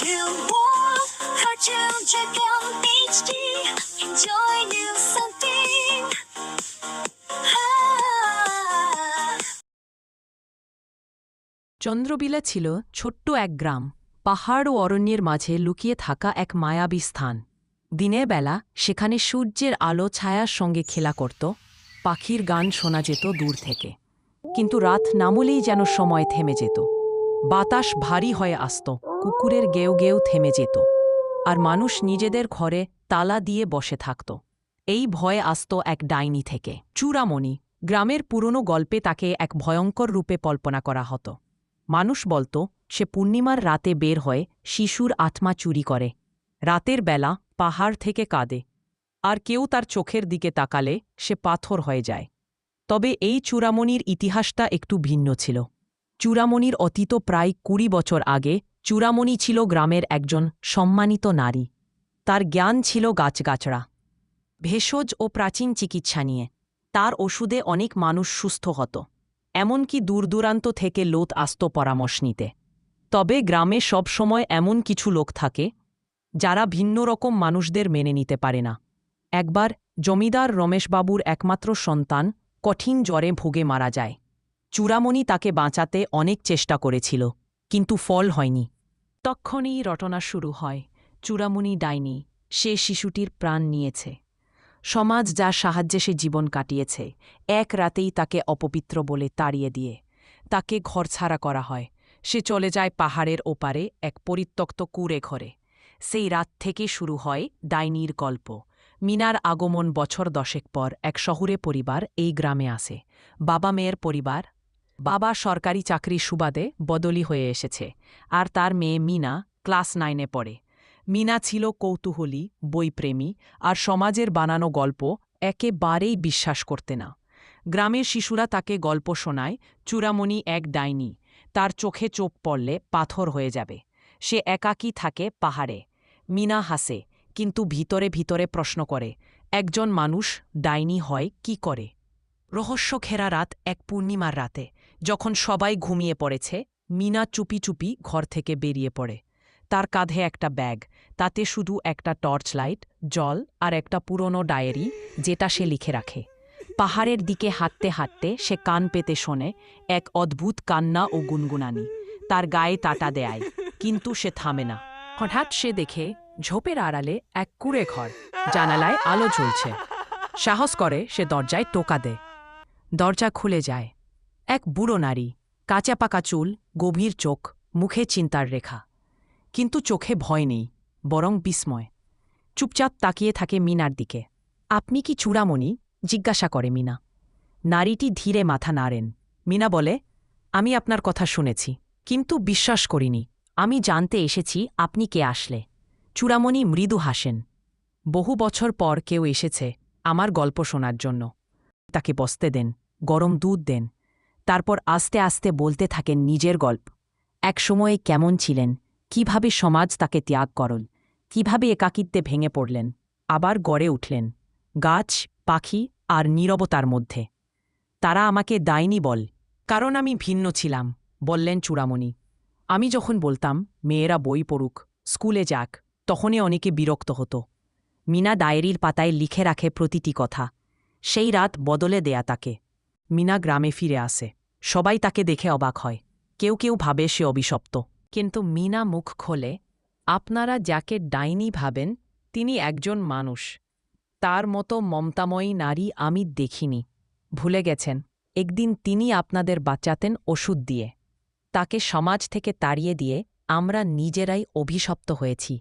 Real world cartoon Dragon HD. Enjoy new something. চন্দ্রবিলা ছিল ছোট্ট এক গ্রাম, পাহাড় ও অরণ্যের মাঝে লুকিয়ে থাকা এক মায়াবী স্থান। দিনের বেলা সেখানে সূর্যের আলো ছায়ার সঙ্গে খেলা করত, পাখির গান শোনা যেত দূর থেকে। কিন্তু রাত নামলেই যেন সময় থেমে যেত। বাতাস ভারী হয়ে আসত, কুকুরের গেউ গেউ থেমে যেত, আর মানুষ নিজেদের ঘরে তালা দিয়ে বসে থাকত। এই ভয় আসত এক ডাইনি থেকে, চূড়ামণি। গ্রামের পুরনো গল্পে তাকে এক ভয়ঙ্কর রূপে কল্পনা করা হতো। মানুষ বলত সে পূর্ণিমার রাতে বের হয়ে শিশুর আত্মা চুরি করে, রাতের বেলা পাহাড় থেকে কাঁদে, আর কেউ তার চোখের দিকে তাকালে সে পাথর হয়ে যায়। তবে এই চূড়ামণির ইতিহাসটা একটু ভিন্ন ছিল। চূড়ামণির অতীত প্রায় ২০ বছর আগে। চূড়ামণি ছিল গ্রামের একজন সম্মানিত নারী। তার জ্ঞান ছিল গাছগাছড়া, ভেষজ ও প্রাচীন চিকিৎসা নিয়ে। তার ওষুধে অনেক মানুষ সুস্থ হতো, এমনকি দূরদূরান্ত থেকে লোক আসত পরামর্শ নিতে। তবে গ্রামে সবসময় এমন কিছু লোক থাকে যারা ভিন্ন রকম মানুষদের মেনে নিতে পারে না। একবার জমিদার রমেশবাবুর একমাত্র সন্তান কঠিন জ্বরে ভুগে মারা যায়। চূড়ামণি তাকে বাঁচাতে অনেক চেষ্টা করেছিল, কিন্তু ফল হয়নি। তক্ষণই রটনা শুরু হয়। চূড়ামণি ডাইনি, সে শিশুটির প্রাণ নিয়েছে। সমাজ যার সাহায্যে সে জীবন কাটিয়েছে, এক রাতেই তাকে অপবিত্র বলে তাড়িয়ে দিয়ে তাকে ঘরছাড়া করা হয়। সে চলে যায় পাহাড়ের ওপারে এক পরিত্যক্ত কুঁড়ে ঘরে। সেই রাত থেকে শুরু হয় ডাইনির গল্প। মিনার আগমন বছর 10 পর এক শহুরে পরিবার এই গ্রামে আসে। বাবা মেয়ের পরিবার। বাবা সরকারি চাকরির সুবাদে বদলি হয়ে এসেছে, আর তার মেয়ে মিনা ক্লাস 9-এ পড়ে। মিনা ছিল কৌতূহলী, বইপ্রেমী, আর সমাজের বানানো গল্প একেবারেই বিশ্বাস করতে না। গ্রামের শিশুরা তাকে গল্প শোনায় চূড়ামণি এক ডাইনি, তার চোখে চোখ পড়লে পাথর হয়ে যাবে। সে একাকী থাকে পাহাড়ে। মিনা হাসে, কিন্তু ভিতরে ভিতরে প্রশ্ন করে, একজন মানুষ ডাইনি হয় কি করে? রহস্য ঘেরা রাত, এক পূর্ণিমার রাতে, যখন সবাই ঘুমিয়ে পড়েছে, মিনা চুপি চুপি ঘর থেকে বেরিয়ে পড়ে। তার কাঁধে একটা ব্যাগ, তাতে শুধু একটা টর্চ লাইট, জল আর একটা পুরনো ডায়েরি, যেটা সে লিখে রাখে। পাহাড়ের দিকে হাঁটতে হাঁটতে সে কান পেতে শোনে এক অদ্ভুত কান্না ও গুনগুনানি। তার গায়ে তাটা দেয়, কিন্তু সে থামে না। হঠাৎ সে দেখে ঝোপের আড়ালে এক কুঁড়ে ঘর, জানালায় আলো জ্বলছে। সাহস করে সে দরজায় টোকা দেয়। দরজা খুলে যায়। এক বুড়ো নারী, কাঁচা পাকা চুল, গভীর চোখ, মুখে চিন্তার রেখা। কিন্তু চোখে ভয় নেই, বরং বিস্ময়। চুপচাপ তাকিয়ে থাকে মিনার দিকে। আপনি কি চূড়ামণি? জিজ্ঞাসা করে মিনা। নারীটি ধীরে মাথা নাড়েন। মিনা বলে, আমি আপনার কথা শুনেছি, কিন্তু বিশ্বাস করিনি। আমি জানতে এসেছি আপনি কে আসলে। চূড়ামণি মৃদু হাসেন। বহু বছর পর কেউ এসেছে আমার গল্প শোনার জন্য। তাকে বসতে দেন, গরম দুধ দেন, তারপর আস্তে আস্তে বলতে থাকেন নিজের গল্প। এক সময়ে কেমন ছিলেন, কিভাবে সমাজ তাকে ত্যাগ করল, কিভাবে একাকিত্বে ভেঙে পড়লেন, আবার গড়ে উঠলেন গাছ, পাখি আর নীরবতার মধ্যে। তারা আমাকে ডাইনি বল, কারণ আমি ভিন্ন ছিলাম, বললেন চূড়ামণি। আমি যখন বলতাম মেয়েরা বই পড়ুক, স্কুলে যাক, তখনই অনেকে বিরক্ত হতো। মিনা ডায়েরির পাতায় লিখে রাখে প্রতিটি কথা। সেই রাত বদলে দেয়া তাকে। মিনা গ্রামে ফিরে আসে। সবাই তাকে দেখে অবাক হয়, কেউ কেউ ভাবে সে অভিশপ্ত। কিন্তু মিনা মুখ খোলে, আপনারা যাকে ডাইনি ভাবেন তিনি একজন মানুষ। তার মতো মমতাময়ী নারী আমি দেখিনি। ভুলে গেছেন, একদিন তিনি আপনাদের বাঁচাতেন ওষুধ দিয়ে। তাকে সমাজ থেকে তাড়িয়ে দিয়ে আমরা নিজেরাই অভিশপ্ত হয়েছি।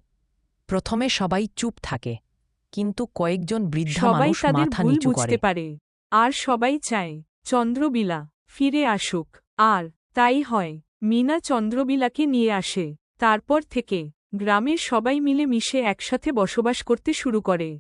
প্রথমে সবাই চুপ থাকে, কিন্তু কয়েকজন বৃদ্ধা সবাই মানুষ তাদের মাথা ভুল নিচু করে। বুঝতে পারে, আর সবাই চায় চন্দ্রবিলা ফিরে আসুক। আর তাই হয়। মিনা চন্দ্রবিলাকে নিয়ে আসে। তারপর থেকে গ্রামের সবাই মিলে মিশে একসাথে বসবাস করতে শুরু করে।